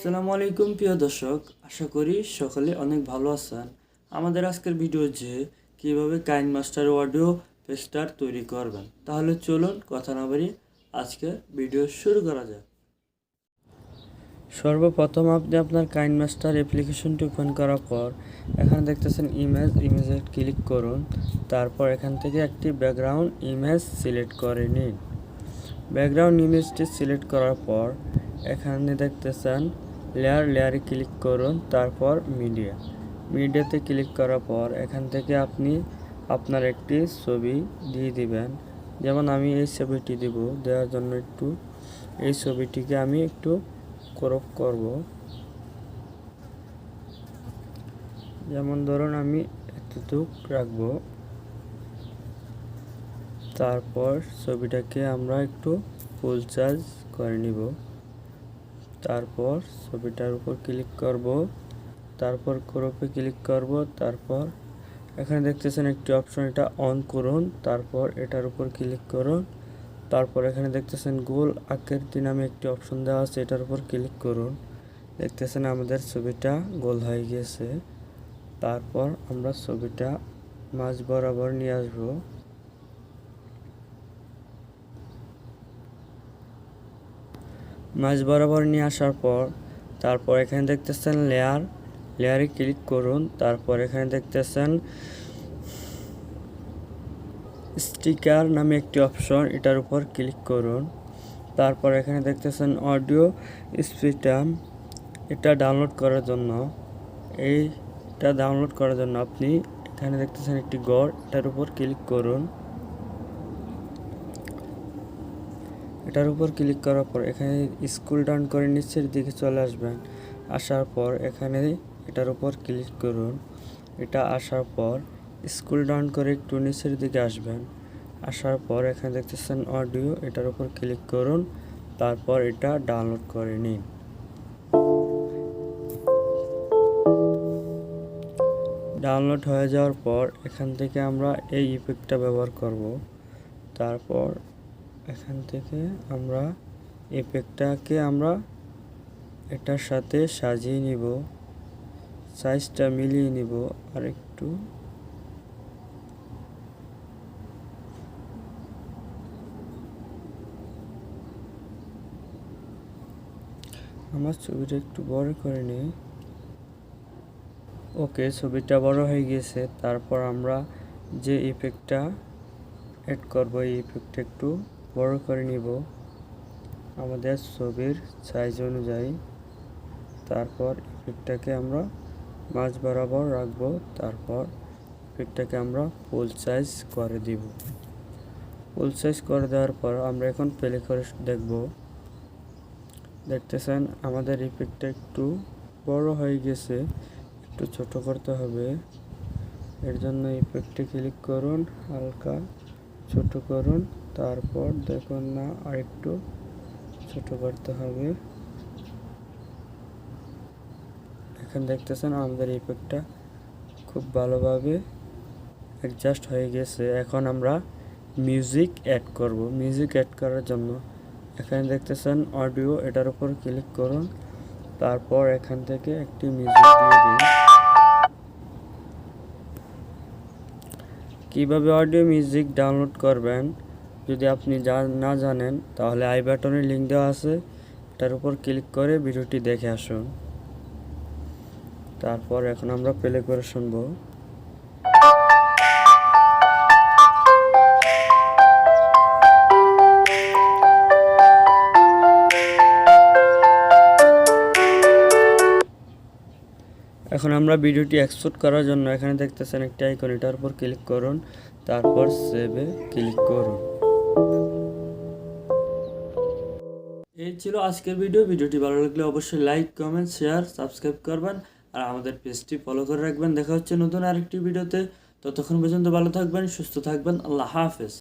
আসসালামু আলাইকুম প্রিয় দর্শক, আশা করি সকলে অনেক ভালো আছেন। আমাদের আজকের ভিডিও যে কিভাবে কাইনমাস্টার অডিও পেস্টার তৈরি করবেন, তাহলে চলুন কথা না বাড়িয়ে আজকে ভিডিও শুরু করা যাক। সর্বপ্রথম আপনি আপনার কাইনমাস্টার অ্যাপ্লিকেশনটি ওপেন করার পর এখানে দেখতেছেন ইমেজে ক্লিক করুন। তারপর এখান থেকে একটি ব্যাকগ্রাউন্ড ইমেজ সিলেক্ট করে নিন। ব্যাকগ্রাউন্ড ইমেজটি সিলেক্ট করার পর এখানে দেখতেছেন লেয়ারে ক্লিক করুন। তারপর মিডিয়াতে ক্লিক করার পর এখান থেকে আপনি আপনার একটি ছবি দিয়ে দিবেন। যেমন আমি এই ছবিটি দিব, দেওয়ার জন্য একটু এই ছবিটিকে আমি একটু ক্রপ করব। যেমন ধরুন আমি এতটুক রাখবো। তারপর ছবিটাকে আমরা একটু ফুল সাইজ করে নিব। তারপর ছবিটার উপর ক্লিক করব, তারপর ক্রপে ক্লিক করব। তারপর এখানে দেখতেছেন একটি অপশন, এটা অন করুন। তারপর এটার উপর ক্লিক করুন। তারপর এখানে দেখতেছেন গোল আকৃতি নামে একটি অপশন দেওয়া আছে, এটার উপর ক্লিক করুন। দেখতেছেন আমাদের ছবিটা গোল হয়ে গেছে। তারপর আমরা ছবিটা মাঝ বরাবর নিয়ে আসব। মাঝ বরাবর নিয়ে আসার পর তারপর এখানে দেখতেছেন লেয়ারে ক্লিক করুন। তারপর এখানে দেখতেছেন স্টিকার নামে একটি অপশন, এটার উপর ক্লিক করুন। তারপর এখানে দেখতেছেন অডিও স্পিডাম, এটা ডাউনলোড করার জন্য আপনি এখানে দেখতেছেন একটি ঘর, এটার উপর ক্লিক করুন। এটার উপর ক্লিক করার পর এখানে স্ক্রল ডাউন করে নিচের দিকে চলে আসবেন। আসার পর এখানে এটার উপর ক্লিক করুন। এটা আসার পর স্ক্রল ডাউন করে একটু নিচের দিকে আসবেন। আসার পর এখানে দেখতেছেন অডিও, এটার উপর ক্লিক করুন। তারপর এটা ডাউনলোড করে নিন। ডাউনলোড হয়ে যাওয়ার পর এখান থেকে আমরা এই ইফেক্টটা ব্যবহার করব। তারপর এখান থেকে আমরা ইফেক্টটাকে আমরা এটার সাথে সাজিয়ে নিব, সাইজটা মিলিয়ে নিব আর একটু। আমার ছবিটা একটু বড় করে নিই। ওকে, ছবিটা বড় হয়ে গেছে। তারপর আমরা যে ইফেক্টটা অ্যাড করব, এই ইফেক্টটা একটু বড় করে নিব আমাদের ছবির সাইজ অনুযায়ী। তারপর ইফেক্টটাকে আমরা মাঝ বরাবর রাখবো। তারপর ইফেক্টটাকে আমরা ফুল সাইজ করে দিব। ফুল সাইজ করে দেওয়ার পর আমরা এখন প্লে করে দেখব। দেখতেছেন আমাদের ইফেক্টটা একটু বড় হয়ে গেছে, একটু ছোট করতে হবে। এর জন্য ইফেক্টে ক্লিক করুন, হালকা ছোট করুন। তারপর দেখুন না, আরেকটু ছোট করতে হবে। এখন দেখতেছেন আমাদের ইফেক্টটা খুব ভালোভাবে অ্যাডজাস্ট হয়ে গেছে। এখন আমরা মিউজিক অ্যাড করব। মিউজিক অ্যাড করার জন্য এখানে দেখতেছেন অডিও, এটার উপর ক্লিক করুন। তারপর এখান থেকে একটি মিউজিক দিয়ে দিন। কিভাবে অডিও মিউজিক ডাউনলোড করবেন যদি আপনি না জানেন, তাহলে আই বাটনে লিঙ্ক দেওয়া আছে, এটার উপর ক্লিক করে ভিডিওটি দেখে আসুন। তারপর এখন আমরা প্লে করে শুনবো। এখন আমরা ভিডিওটি এক্সপোর্ট করার জন্য এখানে দেখতেছেন একটা আইকন, এটার উপর ক্লিক করুন। তারপর সেভে ক্লিক করুন। এই ছিল আজকের ভিডিওটি ভালো লাগলে অবশ্যই লাইক, কমেন্ট, শেয়ার, সাবস্ক্রাইব করবেন আর আমাদের পেজটি ফলো করে রাখবেন। দেখা হচ্ছে নতুন আরেকটি ভিডিওতে। ততক্ষণ পর্যন্ত ভালো থাকবেন, সুস্থ থাকবেন। আল্লাহ হাফেজ।